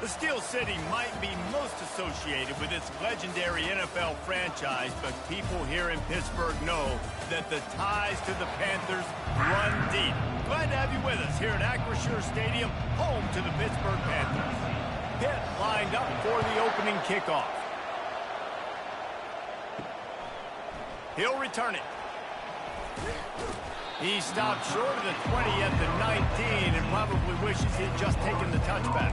The Steel City might be most associated with its legendary NFL franchise, but people here in Pittsburgh know that the ties to the Panthers run deep. Glad to have you with us here at Acrisure Stadium, home to the Pittsburgh Panthers. Pitt lined up for the opening kickoff. He'll return it. He stopped short of the 20 at the 19 and probably wishes he had just taken the touchback.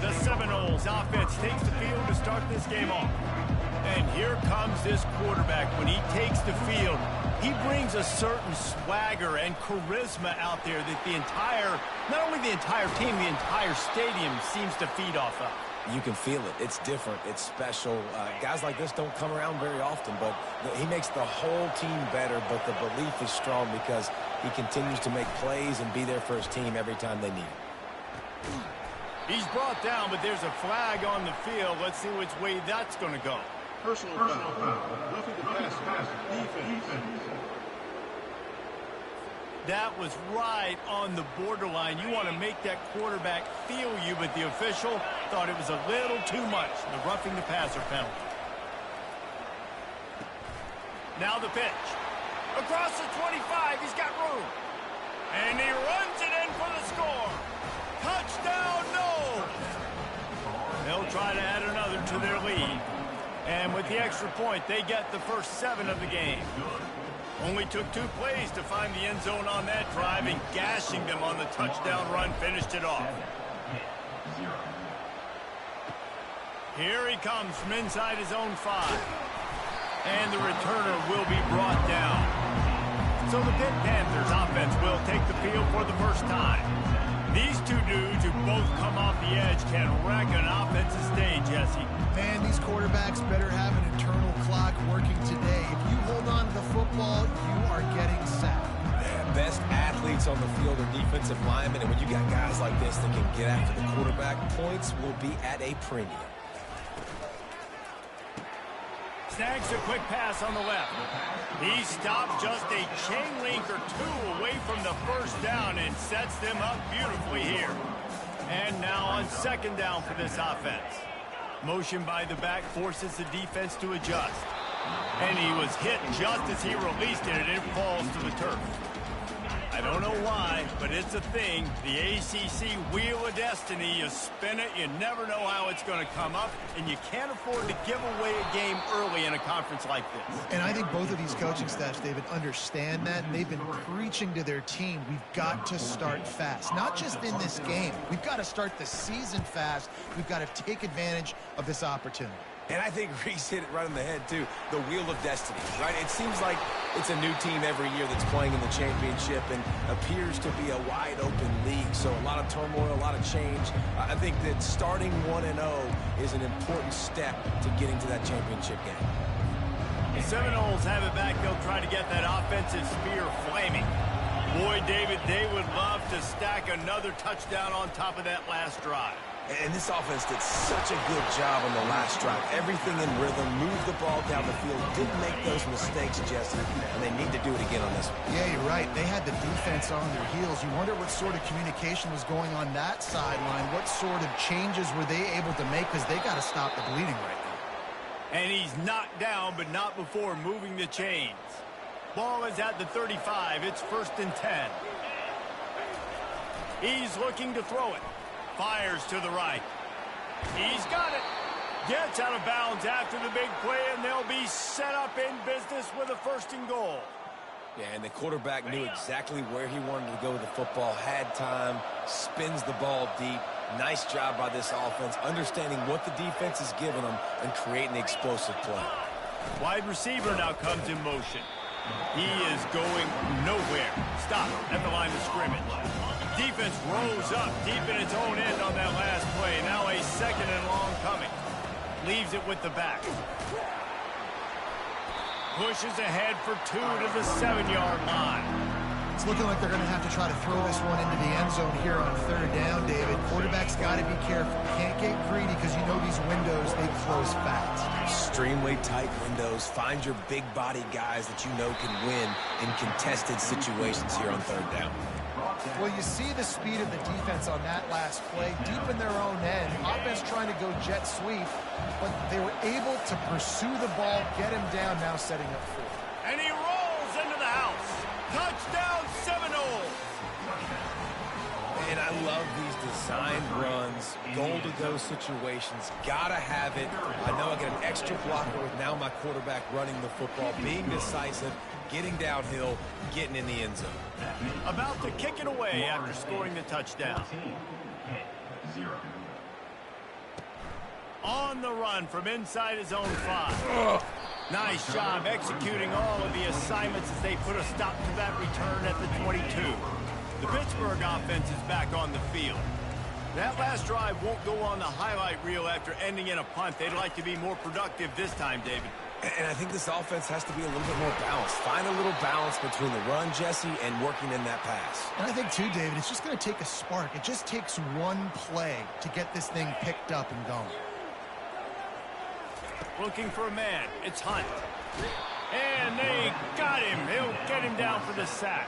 The Seminoles offense takes the field to start this game off. And here comes this quarterback. When he takes the field, he brings a certain swagger and charisma out there that not only the entire team, the entire stadium seems to feed off of. You can feel it. It's different. It's special. Guys like this don't come around very often, but he makes the whole team better, but the belief is strong because he continues to make plays and be there for his team every time they need him. He's brought down, but there's a flag on the field. Let's see which way that's going to go. Personal foul. Roughing the passer. Defense. That was right on the borderline. You want to make that quarterback feel you, but the official thought it was a little too much. The roughing the passer penalty. Now the pitch. Across the 25, he's got room. And he runs it in for the score. Touchdown, no! They'll try to add another to their lead. And with the extra point, they get the first 7 of the game. Only took 2 plays to find the end zone on that drive, and gashing them on the touchdown run finished it off. Here he comes from inside his own 5. And the returner will be brought down. So the Pitt Panthers offense will take the field for the first time. These two dudes who both come off the edge can wreck an offensive stage, Jesse. Man, these quarterbacks better have an internal clock working today. If you hold on to the football, you are getting sacked. Yeah, best athletes on the field are defensive linemen, and when you got guys like this that can get after the quarterback, points will be at a premium. Snags a quick pass on the left. He stopped just a chain link or 2 away from the first down and sets them up beautifully here. And now on second down for this offense. Motion by the back forces the defense to adjust. And he was hit just as he released it, and it falls to the turf. I don't know why, but it's a thing. The ACC Wheel of Destiny, you spin it, you never know how it's going to come up, and you can't afford to give away a game early in a conference like this. And I think both of these coaching staffs, David, understand that, and they've been preaching to their team, we've got to start fast. Not just in this game. We've got to start the season fast. We've got to take advantage of this opportunity. And I think Reese hit it right on the head, too. The Wheel of Destiny, right? It seems like it's a new team every year that's playing in the championship and appears to be a wide-open league. So a lot of turmoil, a lot of change. I think that starting 1-0 is an important step to getting to that championship game. The Seminoles have it back. They'll try to get that offensive spear flaming. Boy, David, they would love to stack another touchdown on top of that last drive. And this offense did such a good job on the last drive. Everything in rhythm, moved the ball down the field, didn't make those mistakes, Jesse, and they need to do it again on this one. Yeah, you're right. They had the defense on their heels. You wonder what sort of communication was going on that sideline. What sort of changes were they able to make, because they got to stop the bleeding right now. And he's knocked down, but not before moving the chains. Ball is at the 35. It's 1st and 10. He's looking to throw it. Fires to the right. He's got it. Gets out of bounds after the big play, and they'll be set up in business with a 1st and goal. Yeah, and the quarterback knew exactly where he wanted to go with the football, had time, spins the ball deep. Nice job by this offense, understanding what the defense is giving them and creating the explosive play. Wide receiver now comes in motion. He is going nowhere. Stop at the line of scrimmage. Defense rose up deep in its own end on that last play. Now a 2nd and long coming. Leaves it with the back. Pushes ahead for 2 to the 7-yard line. It's looking like they're going to have to try to throw this one into the end zone here on third down, David. Quarterback's got to be careful. Can't get greedy because you know these windows, they close fast. Extremely tight windows. Find your big body guys that you know can win in contested situations here on third down. Well, you see the speed of the defense on that last play, deep in their own end. Offense trying to go jet sweep, but they were able to pursue the ball, get him down, now setting up fourth. And he rolls into the house. Touchdown, Seminoles. And I love these design runs, goal-to-go situations. Gotta have it. I know I get an extra blocker with now my quarterback running the football, being decisive, getting downhill, getting in the end zone. About to kick it away after scoring the touchdown. On the run from inside his own 5. Nice job executing all of the assignments as they put a stop to that return at the 22. The Pittsburgh offense is back on the field. That last drive won't go on the highlight reel after ending in a punt. They'd like to be more productive this time, David. And I think this offense has to be a little bit more balanced. Find a little balance between the run, Jesse, and working in that pass. And I think, too, David, it's just going to take a spark. It just takes one play to get this thing picked up and going. Looking for a man. It's Hunt. And they got him. He'll get him down for the sack.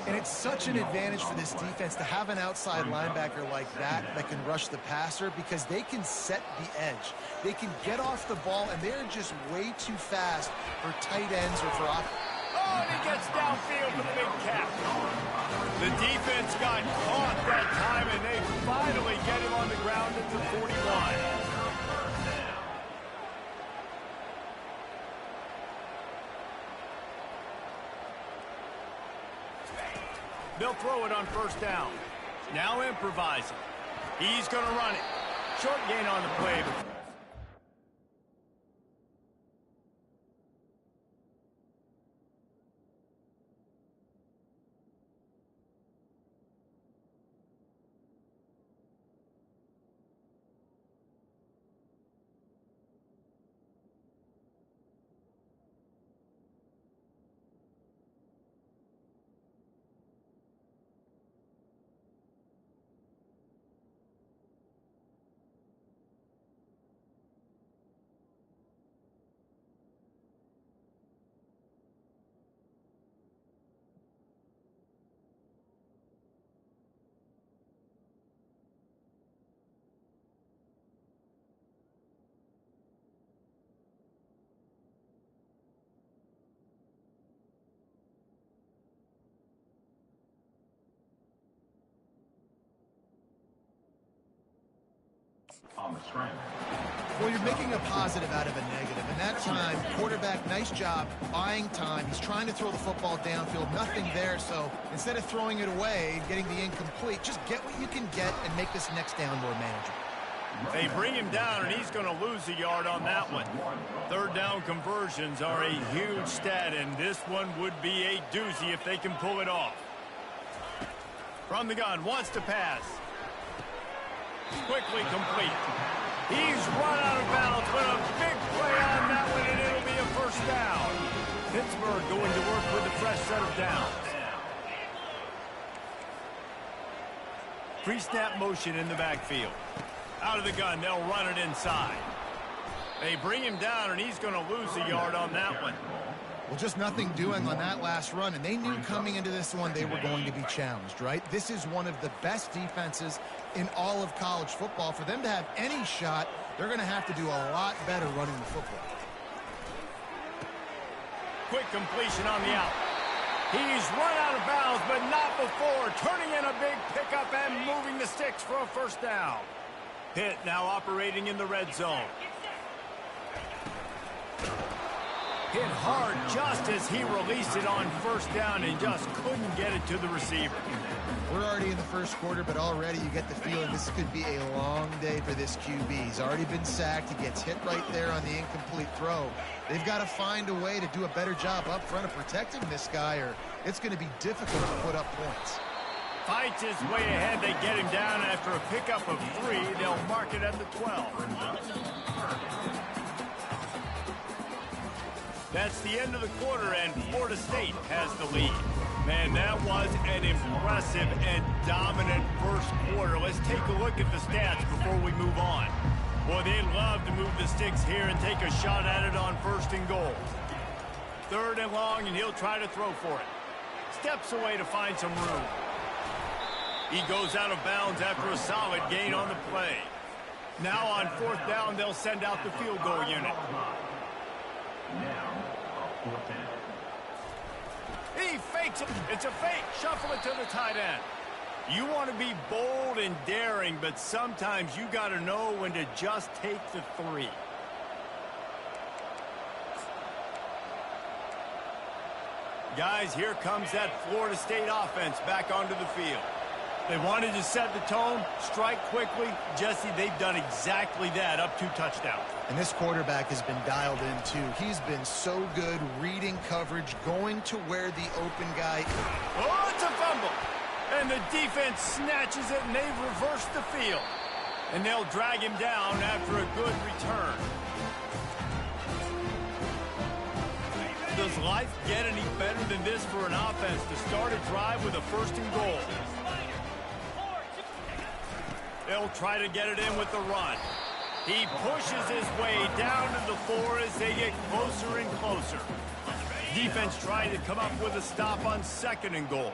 And it's such an advantage for this defense to have an outside linebacker like that can rush the passer because they can set the edge. They can get off the ball, and they're just way too fast for tight ends or for offense. Oh, and he gets downfield for the big cap. The defense got caught that time, and they finally get him on the ground at the 41. They'll throw it on first down. Now improvising. He's going to run it. Short gain on the play. On the screen. Well, you're making a positive out of a negative. And that time, quarterback, nice job, buying time. He's trying to throw the football downfield. Nothing there, so instead of throwing it away, getting the incomplete, just get what you can get and make this next down more manageable. They bring him down, and he's going to lose a yard on that one. Third down conversions are a huge stat, and this one would be a doozy if they can pull it off. From the gun, wants to pass. Quickly complete. He's run out of bounds, but a big play on that one, and it'll be a first down. Pittsburgh going to work with a fresh set of downs. Pre-snap motion in the backfield. Out of the gun, they'll run it inside. They bring him down, and he's going to lose a yard on that one. Well, just nothing doing on that last run, and they knew coming into this one they were going to be challenged, right? This is one of the best defenses in all of college football. For them to have any shot, they're going to have to do a lot better running the football. Quick completion on the out. He's run out of bounds, but not before. Turning in a big pickup and moving the sticks for a first down. Pitt now operating in the red zone. Hit hard just as he released it on first down and just couldn't get it to the receiver. We're already in the first quarter, but already you get the feeling this could be a long day for this QB. He's already been sacked. He gets hit right there on the incomplete throw. They've got to find a way to do a better job up front of protecting this guy, or it's going to be difficult to put up points. Fights his way ahead. They get him down after a pickup of 3. They'll mark it at the 12. That's the end of the quarter, and Florida State has the lead. Man, that was an impressive and dominant first quarter. Let's take a look at the stats before we move on. Boy, they'd love to move the sticks here and take a shot at it on 1st and goal. 3rd and long, and he'll try to throw for it. Steps away to find some room. He goes out of bounds after a solid gain on the play. Now on 4th down, they'll send out the field goal unit. He fakes it. It's a fake. Shuffle it to the tight end. You want to be bold and daring, but sometimes you got to know when to just take the 3. Guys, here comes that Florida State offense back onto the field. They wanted to set the tone, strike quickly. Jesse, they've done exactly that, up 2 touchdowns. And this quarterback has been dialed in, too. He's been so good reading coverage, going to where the open guy is. Oh, it's a fumble. And the defense snatches it, and they've reversed the field. And they'll drag him down after a good return. Does life get any better than this for an offense to start a drive with a 1st and goal? They'll try to get it in with the run. He pushes his way down to the 4 as they get closer and closer. Defense trying to come up with a stop on 2nd and goal.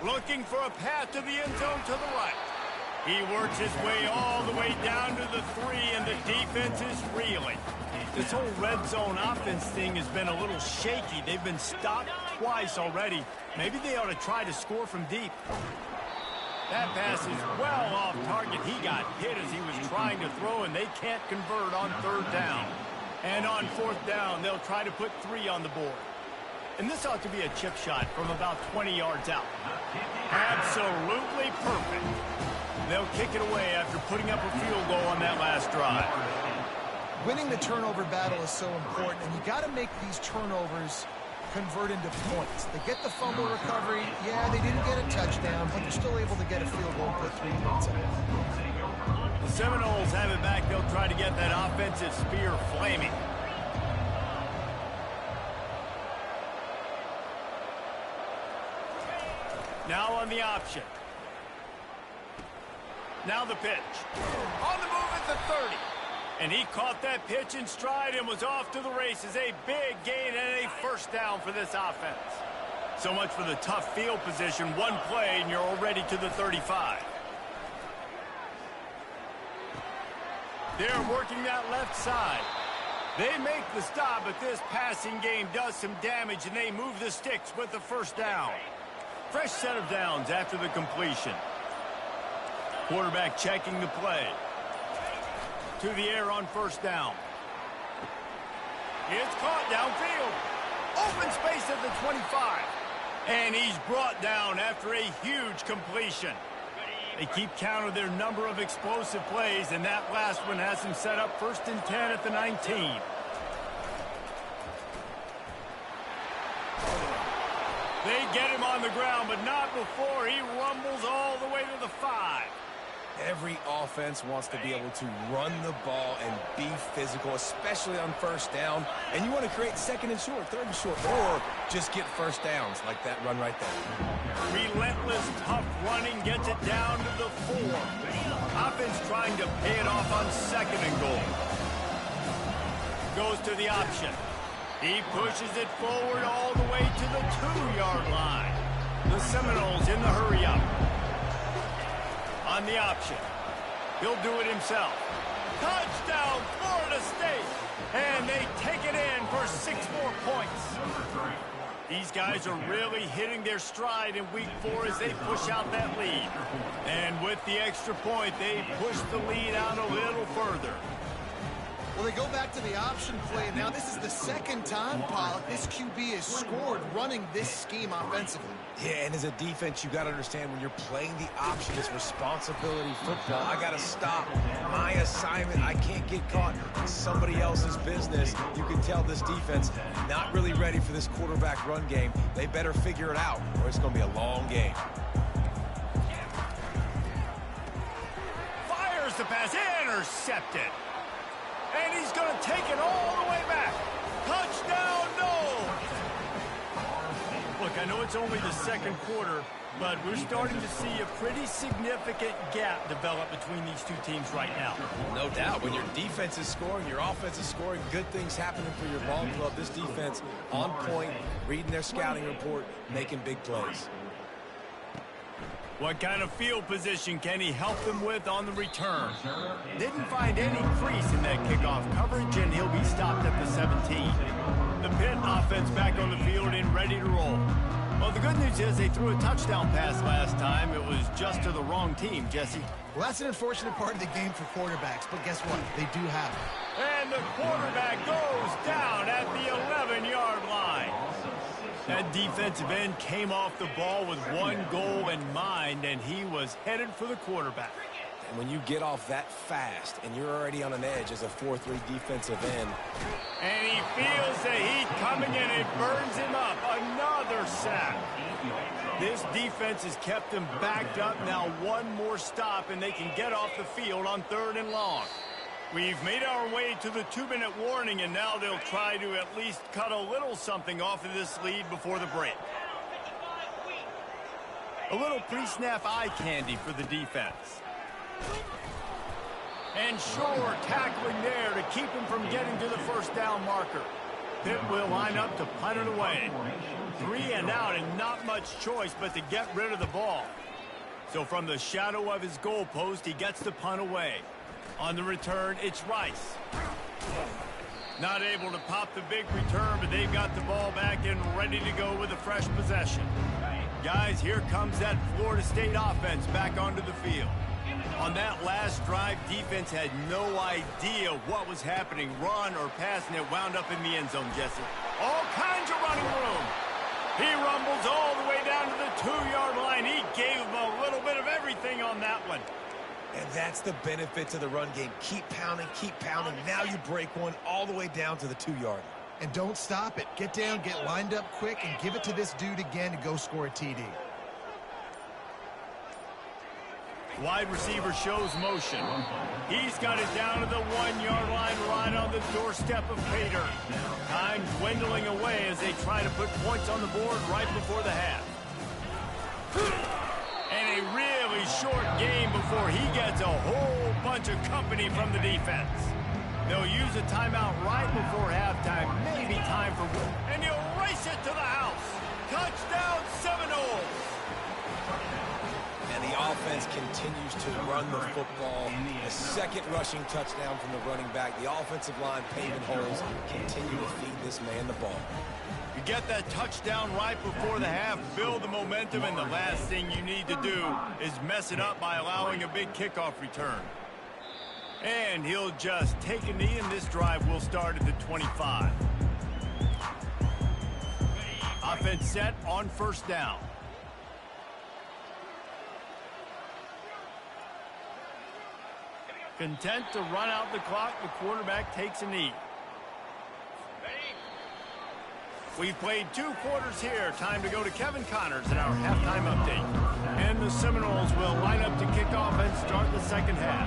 Looking for a path to the end zone to the right. He works his way all the way down to the 3, and the defense is reeling. This whole red zone offense thing has been a little shaky. They've been stopped twice already. Maybe they ought to try to score from deep. That pass is well off target. He got hit as he was trying to throw, and they can't convert on 3rd down. And on 4th down, they'll try to put 3 on the board. And this ought to be a chip shot from about 20 yards out. Absolutely perfect. They'll kick it away after putting up a field goal on that last drive. Winning the turnover battle is so important, and you got to make these turnovers convert into points. They get the fumble recovery. Yeah, they didn't get a touchdown, but they're still able to get a field goal and put 3 points in it. The Seminoles have it back. They'll try to get that offensive spear flaming. Now on the option. Now the pitch. On the move at the 30. And he caught that pitch in stride and was off to the races. A big gain and a 1st down for this offense. So much for the tough field position. One play and you're already to the 35. They're working that left side. They make the stop, but this passing game does some damage, and they move the sticks with the 1st down. Fresh set of downs after the completion. Quarterback checking the play. To the air on 1st down. It's caught downfield. Open space at the 25. And he's brought down after a huge completion. They keep count of their number of explosive plays, and that last one has him set up 1st and 10 at the 19. They get him on the ground, but not before he rumbles all the way to the 5. Every offense wants to be able to run the ball and be physical, especially on 1st down. And you want to create 2nd and short, 3rd and short, or just get 1st downs like that run right there. Relentless, tough running gets it down to the 4. Offense trying to pay it off on 2nd and goal. Goes to the option. He pushes it forward all the way to the 2-yard line. The Seminoles in the hurry-up. On the option. He'll do it himself. Touchdown, Florida State! And they take it in for 6 more points. These guys are really hitting their stride in week 4 as they push out that lead. And with the extra point, they push the lead out a little further. Well, they go back to the option play. Now, this is the 2nd time, Pollock, this QB has scored running this scheme offensively. Yeah, and as a defense, you got to understand when you're playing the option, it's responsibility football. I got to stop my assignment. I can't get caught in somebody else's business. You can tell this defense not really ready for this quarterback run game. They better figure it out, or it's going to be a long game. Fires the pass, intercepted. And he's going to take it all the way back. Touchdown, no! Look, I know it's only the second quarter, but we're starting to see a pretty significant gap develop between these two teams right now. No doubt. When your defense is scoring, your offense is scoring, good things happening for your ball club. This defense on point, reading their scouting report, making big plays. What kind of field position can he help them with on the return? Didn't find any crease in that kickoff coverage, and he'll be stopped at the 17. The Pitt offense back on the field and ready to roll. Well, the good news is they threw a touchdown pass last time. It was just to the wrong team, Jesse. Well, that's an unfortunate part of the game for quarterbacks, but guess what? They do have it. And the quarterback goes down at the 11-yard line. That defensive end came off the ball with one goal in mind, and he was headed for the quarterback. And when you get off that fast and you're already on an edge as a 4-3 defensive end. And he feels the heat coming in. It burns him up. Another sack. This defense has kept them backed up. Now one more stop, and they can get off the field on 3rd and long. We've made our way to the 2-minute warning, and now they'll try to at least cut a little something off of this lead before the break. A little pre-snap eye candy for the defense. And sure, tackling there to keep him from getting to the first down marker. Pitt will line up to punt it away. 3 and out, and not much choice but to get rid of the ball. So from the shadow of his goalpost, he gets the punt away. On the return, it's Rice. Not able to pop the big return, but they've got the ball back and ready to go with a fresh possession. Guys, here comes that Florida State offense back onto the field. On that last drive, defense had no idea what was happening, run or pass, and it wound up in the end zone, Jesse. All kinds of running room. He rumbles all the way down to the 2-yard line. He gave him a little bit of everything on that one. And that's the benefit to the run game. Keep pounding, keep pounding. Now you break one all the way down to the 2-yard line. And don't stop it. Get down, get lined up quick, and give it to this dude again to go score a TD. Wide receiver shows motion. He's got it down to the 1-yard line right on the doorstep of Pater. Time dwindling away as they try to put points on the board right before the half. And a really short game before he gets a whole bunch of company from the defense. They'll use a timeout right before halftime. Maybe time for one. And he'll race it to the house. Touchdown, Seminoles. And the offense continues to run the football. A second rushing touchdown from the running back. The offensive line paving holes. Continue to feed this man the ball. You get that touchdown right before the half, build the momentum, and the last thing you need to do is mess it up by allowing a big kickoff return. And he'll just take a knee, and this drive will start at the 25. Offense set on 1st down. Content to run out the clock, the quarterback takes a knee. We've played 2 quarters here. Time to go to Kevin Connors in our halftime update. And the Seminoles will line up to kick off and start the second half.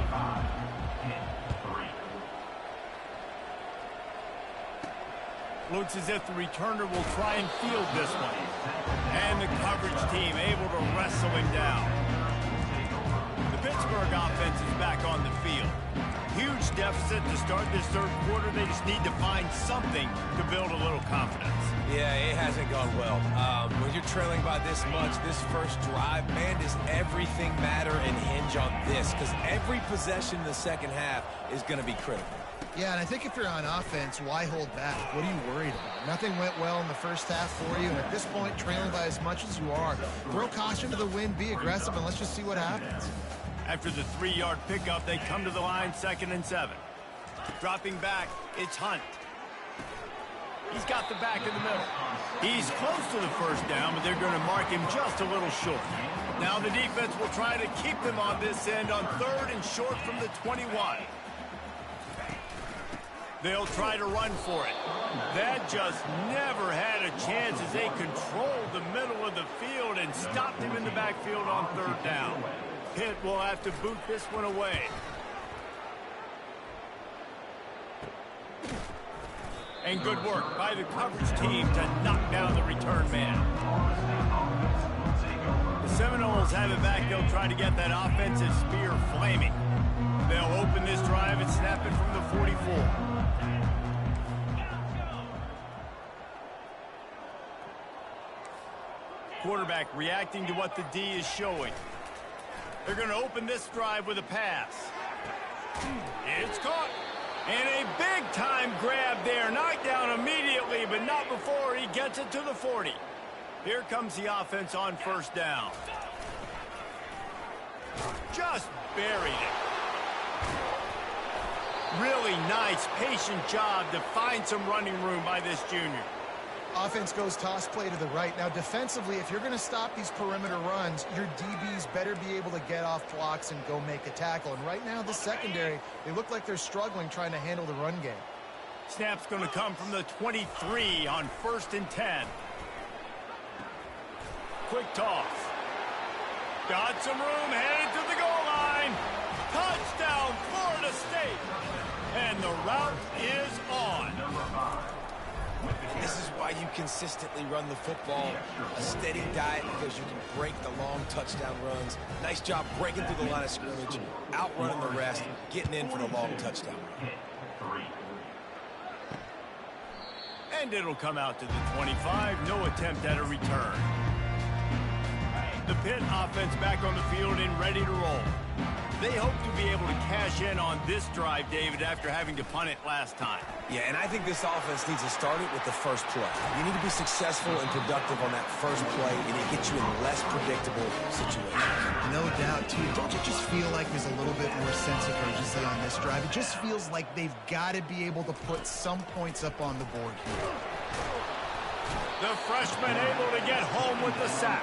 Looks as if the returner will try and field this one. And the coverage team able to wrestle him down. The Pittsburgh offense is back on the field. Huge deficit to start this 3rd quarter. They just need to find something to build a little confidence. Yeah, it hasn't gone well. When you're trailing by this much, this first drive, man, does everything matter and hinge on this? Because every possession in the second half is going to be critical. Yeah, and I think if you're on offense, why hold back? What are you worried about? Nothing went well in the first half for you, and at this point, trailing by as much as you are, throw caution to the wind, be aggressive, and let's just see what happens. After the 3-yard pickup, they come to the line, 2nd and 7. Dropping back, it's Hunt. He's got the back in the middle. He's close to the first down, but they're going to mark him just a little short. Now the defense will try to keep them on this end on 3rd and short from the 21. They'll try to run for it. That just never had a chance as they controlled the middle of the field and stopped him in the backfield on 3rd down. Pitt will have to boot this one away. And good work by the coverage team to knock down the return man. The Seminoles have it back. They'll try to get that offensive spear flaming. They'll open this drive and snap it from the 44. Quarterback reacting to what the D is showing. They're going to open this drive with a pass. It's caught. And a big-time grab there. Knocked down immediately, but not before he gets it to the 40. Here comes the offense on first down. Just buried it. Really nice, patient job to find some running room by this junior. Offense goes toss play to the right. Now, defensively, if you're going to stop these perimeter runs, your DBs better be able to get off blocks and go make a tackle. And right now, the secondary, they look like they're struggling trying to handle the run game. Snap's going to come from the 23 on 1st and 10. Quick toss. Got some room, headed to the goal line. Touchdown, Florida State. And the route is on. This is why you consistently run the football. A steady diet because you can break the long touchdown runs. Nice job breaking through the line of scrimmage, outrunning the rest, getting in for the long touchdown. And it'll come out to the 25. No attempt at a return. The Pitt offense back on the field and ready to roll. They hope to be able to cash in on this drive, David, after having to punt it last time. Yeah, and I think this offense needs to start it with the first play. You need to be successful and productive on that first play, and it gets you in less predictable situations. No doubt, too. Don't you just feel like there's a little bit more sense of urgency on this drive? It just feels like they've got to be able to put some points up on the board here. The freshman able to get home with the sack.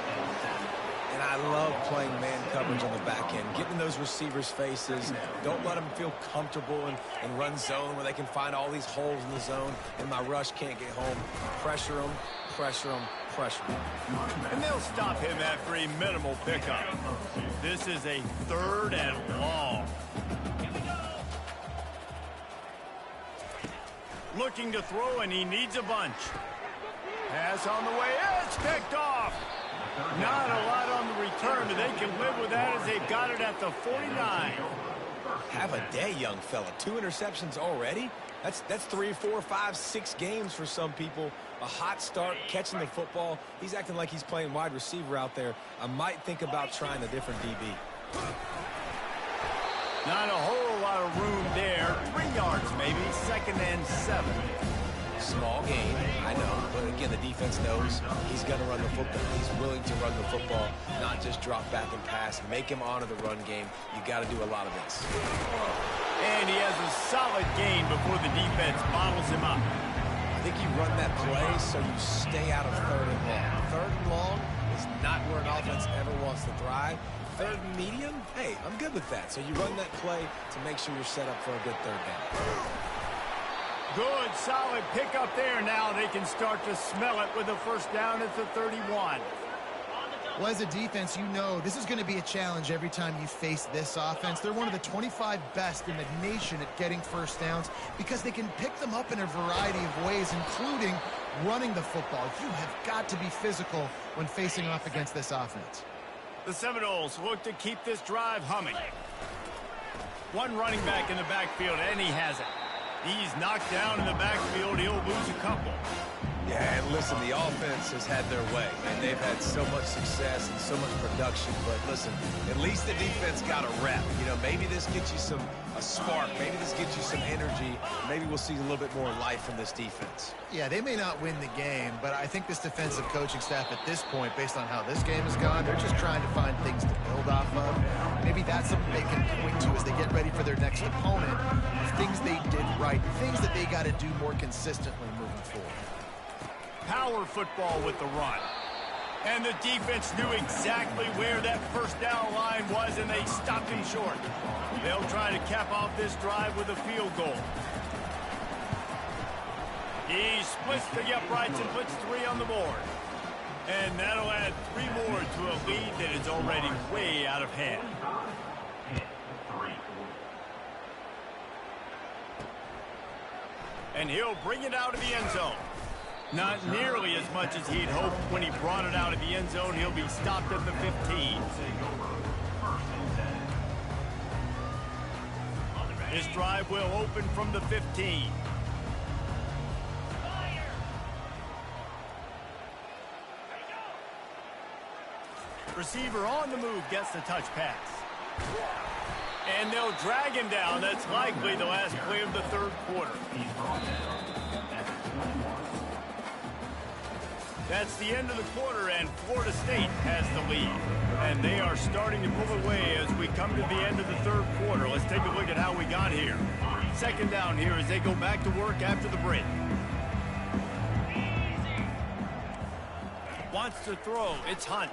And I love playing man coverage on the back end, getting in those receivers' faces. Don't let them feel comfortable and run zone where they can find all these holes in the zone and my rush can't get home. Pressure them, pressure them, pressure them. And they'll stop him after a minimal pickup. This is a 3rd and long. Looking to throw, and he needs a bunch. Pass on the way. It's picked off. Not a lot on the return, but they can live with that as they've got it at the 49. Have a day, young fella. 2 interceptions already? That's 3, 4, 5, 6 games for some people. A hot start, catching the football. He's acting like he's playing wide receiver out there. I might think about trying a different DB. Not a whole lot of room there. 3 yards maybe, 2nd and 7. Small gain, I know, but again, the defense knows he's going to run the football. He's willing to run the football, not just drop back and pass. Make him honor the run game. You got to do a lot of this. And he has a solid gain before the defense bottles him up. I think you run that play so you stay out of 3rd and long. 3rd and long is not where an offense ever wants to thrive. 3rd and medium, hey, I'm good with that. So you run that play to make sure you're set up for a good 3rd down. Good, solid pickup there. Now they can start to smell it with a 1st down at the 31. Well, as a defense, you know this is going to be a challenge every time you face this offense. They're one of the 25 best in the nation at getting 1st downs because they can pick them up in a variety of ways, including running the football. You have got to be physical when facing off against this offense. The Seminoles look to keep this drive humming. One running back in the backfield, and he has it. He's knocked down in the backfield. He'll lose a couple. Yeah, and listen, the offense has had their way, and they've had so much success and so much production. But listen, at least the defense got a rep. You know, maybe this gets you a spark. Maybe this gets you some energy. Maybe we'll see a little bit more life from this defense. Yeah, they may not win the game, but I think this defensive coaching staff at this point, based on how this game has gone, they're just trying to find things to build off of. Maybe that's something they can point to as they get ready for their next opponent. Things they did right, things that they got to do more consistently moving forward. Power football with the run. And the defense knew exactly where that 1st down line was, and they stopped him short. They'll try to cap off this drive with a field goal. He splits the uprights and puts 3 on the board. And that'll add 3 more to a lead that is already way out of hand. And he'll bring it out of the end zone. Not nearly as much as he'd hoped when he brought it out of the end zone. He'll be stopped at the 15. This drive will open from the 15. Receiver on the move gets the touch pass. And they'll drag him down. That's likely the last play of the third quarter. That's the end of the quarter, and Florida State has the lead. And they are starting to pull away as we come to the end of the third quarter. Let's take a look at how we got here. Second down here as they go back to work after the break. Wants to throw. It's Hunt.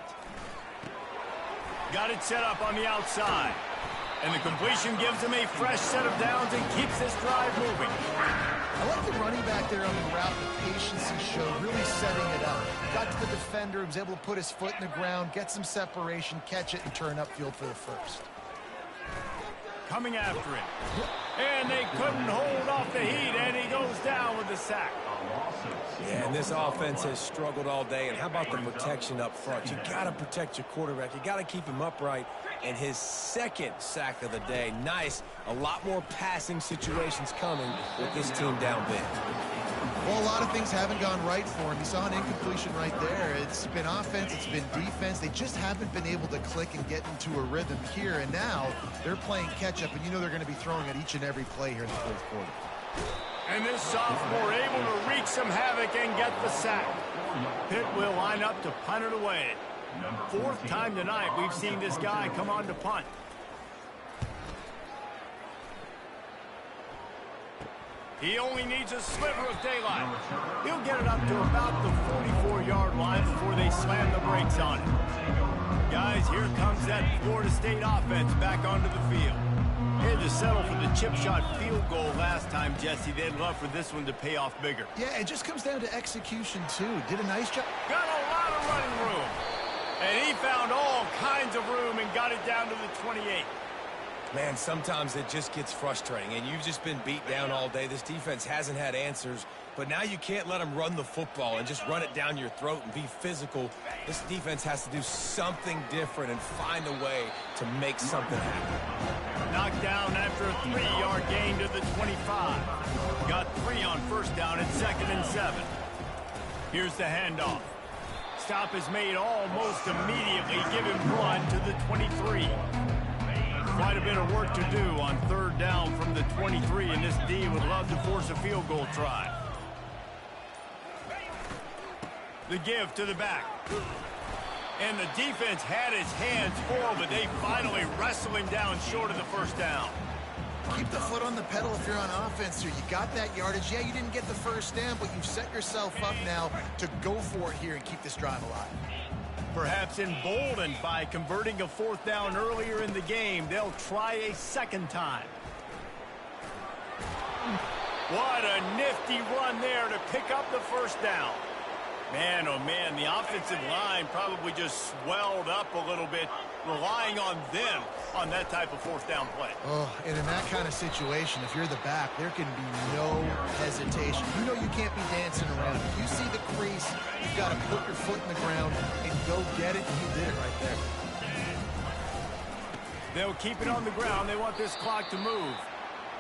Got it set up on the outside. And the completion gives him a fresh set of downs and keeps this drive moving. I like the running back there on the route, the patience he showed, really setting it up. Got to the defender, was able to put his foot in the ground, get some separation, catch it, and turn upfield for the first. Coming after him. And they couldn't hold off the heat, and he goes down with the sack. Yeah, and this offense has struggled all day. And how about the protection up front? You got to protect your quarterback. You got to keep him upright. And his second sack of the day. Nice. A lot more passing situations coming with this team down big. Well, a lot of things haven't gone right for him. You saw an incompletion right there. It's been offense, it's been defense. They just haven't been able to click and get into a rhythm here. And now they're playing catch-up, and you know they're going to be throwing at each and every play here in the fourth quarter. And this sophomore able to wreak some havoc and get the sack. Pitt will line up to punt it away. Fourth time tonight we've seen this guy come on to punt. He only needs a sliver of daylight. He'll get it up to about the 44-yard line before they slam the brakes on it. Guys, here comes that Florida State offense back onto the field. They had to settle for the chip shot field goal last time, Jesse. They'd love for this one to pay off bigger. Yeah, it just comes down to execution, too. Did a nice job. Got a lot of running room. And he found all kinds of room and got it down to the 28. Man, sometimes it just gets frustrating, and you've just been beat down all day. This defense hasn't had answers, but now you can't let them run the football and just run it down your throat and be physical. This defense has to do something different and find a way to make something happen. Knocked down after a 3-yard gain to the 25. Got 3 on first down at 2nd and 7. Here's the handoff. Stop is made almost immediately. Give him run to the 23. Quite a bit of work to do on third down from the 23, and this D would love to force a field goal try. The give to the back. And the defense had his hands full, but they finally wrestle him down short of the first down. Keep the foot on the pedal if you're on offense here. You got that yardage. Yeah, you didn't get the first down, but you've set yourself up now to go for it here and keep this drive alive. Perhaps emboldened by converting a fourth down earlier in the game, they'll try a second time. What a nifty run there to pick up the first down. Man, oh man, the offensive line probably just swelled up a little bit, relying on them on that type of fourth down play. Oh, and in that kind of situation, if you're the back, there can be no hesitation. You know you can't be dancing around. If you see the crease, you've got to put your foot in the ground and go get it, and you did it right there. They'll keep it on the ground. They want this clock to move.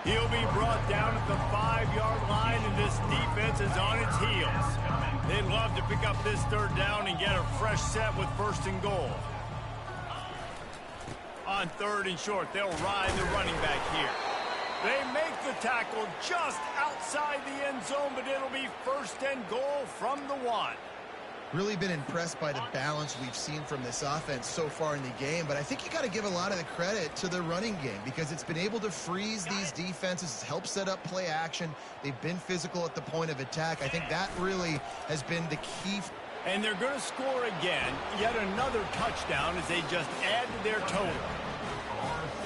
He'll be brought down at the 5-yard line, and this defense is on its heels. They'd love to pick up this third down and get a fresh set with 1st and goal. On 3rd and short, they'll ride the running back here. They make the tackle just outside the end zone, but it'll be 1st and goal from the 1. Really been impressed by the balance we've seen from this offense so far in the game, but I think you got to give a lot of the credit to the running game because it's been able to freeze these defenses. It's helped set up play action. They've been physical at the point of attack. I think that really has been the key. And they're going to score again, yet another touchdown as they just add to their total.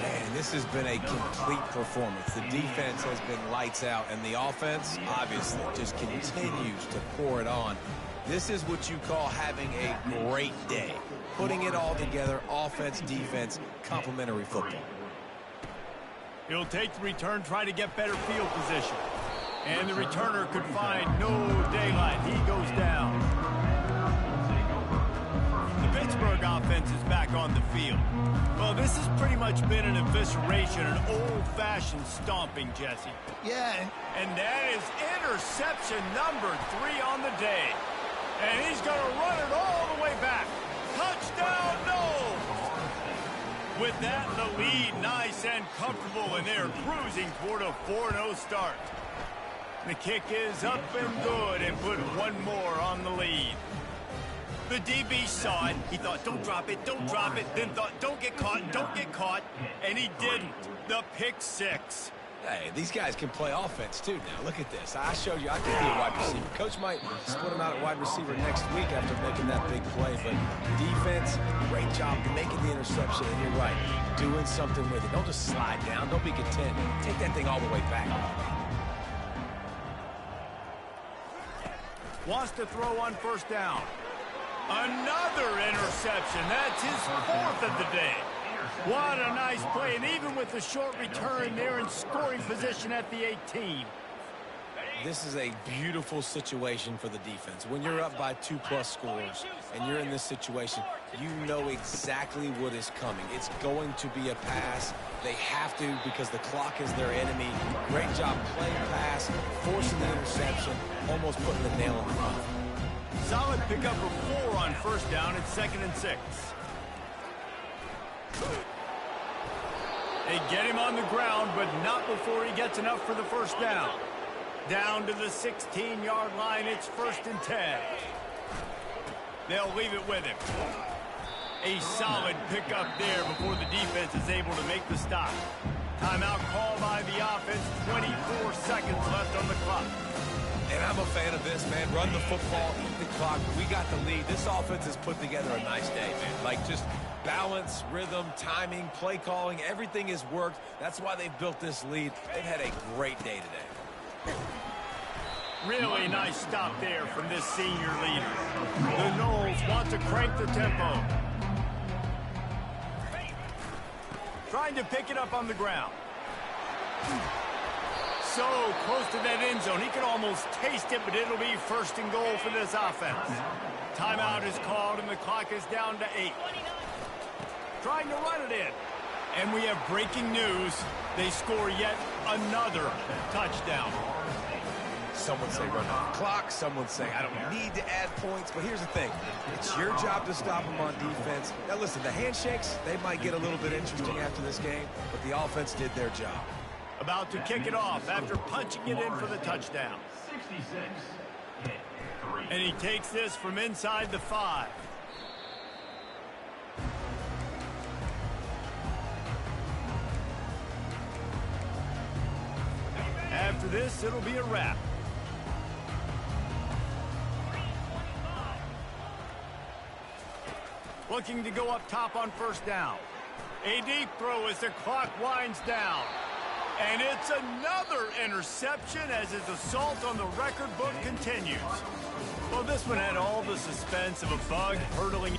Man, this has been a complete performance. The defense has been lights out, and the offense obviously just continues to pour it on. This is what you call having a great day. Putting it all together, offense, defense, complementary football. He'll take the return, try to get better field position. And the returner could find no daylight. He goes down. The Pittsburgh offense is back on the field. Well, this has pretty much been an evisceration, an old-fashioned stomping, Jesse. Yeah. And that is interception number 3 on the day. And he's going to run it all the way back. Touchdown, no! With that, the lead nice and comfortable, and they're cruising toward a 4-0 start. The kick is up and good and put one more on the lead. The DB saw it. He thought, don't drop it, don't drop it. Then thought, don't get caught, don't get caught. And he didn't. The pick 6. Hey, these guys can play offense, too, now. Look at this. I showed you I could be a wide receiver. Coach might split him out at wide receiver next week after making that big play. But defense, great job making the interception. And you're right, doing something with it. Don't just slide down. Don't be content. Take that thing all the way back. Wants to throw on first down. Another interception. That's his 4th of the day. What a nice play, and even with the short return, they're in scoring position at the 18. This is a beautiful situation for the defense. When you're up by 2+ scores and you're in this situation, you know exactly what is coming. It's going to be a pass. They have to because the clock is their enemy. Great job playing pass, forcing the interception, almost putting the nail in the coffin. Solid pickup of 4 on first down at 2nd and 6. They get him on the ground, but not before he gets enough for the first down. Down to the 16-yard line, it's 1st and 10. They'll leave it with him. A solid pickup there before the defense is able to make the stop. Timeout called by the offense, 24 seconds left on the clock. And I'm a fan of this, man. Run the football, eat the clock. We got the lead. This offense has put together a nice day, man. Like, just balance, rhythm, timing, play calling, everything has worked. That's why they've built this lead. They've had a great day today. Really nice stop there from this senior leader. The Noles want to crank the tempo. Trying to pick it up on the ground. So close to that end zone. He could almost taste it, but it'll be 1st and goal for this offense. Timeout is called, and the clock is down to 8. Trying to run it in. And we have breaking news. They score yet another touchdown. Some would say run out the clock. Some would say I don't need to add points. But here's the thing. It's your job to stop them on defense. Now, listen, the handshakes, they might get a little bit interesting after this game, but the offense did their job. About to kick it off after punching it in for the touchdown. And he takes this from inside the 5. After this, it'll be a wrap. Looking to go up top on first down. A deep throw as the clock winds down. And it's another interception as his assault on the record book continues. Well, this one had all the suspense of a bug hurtling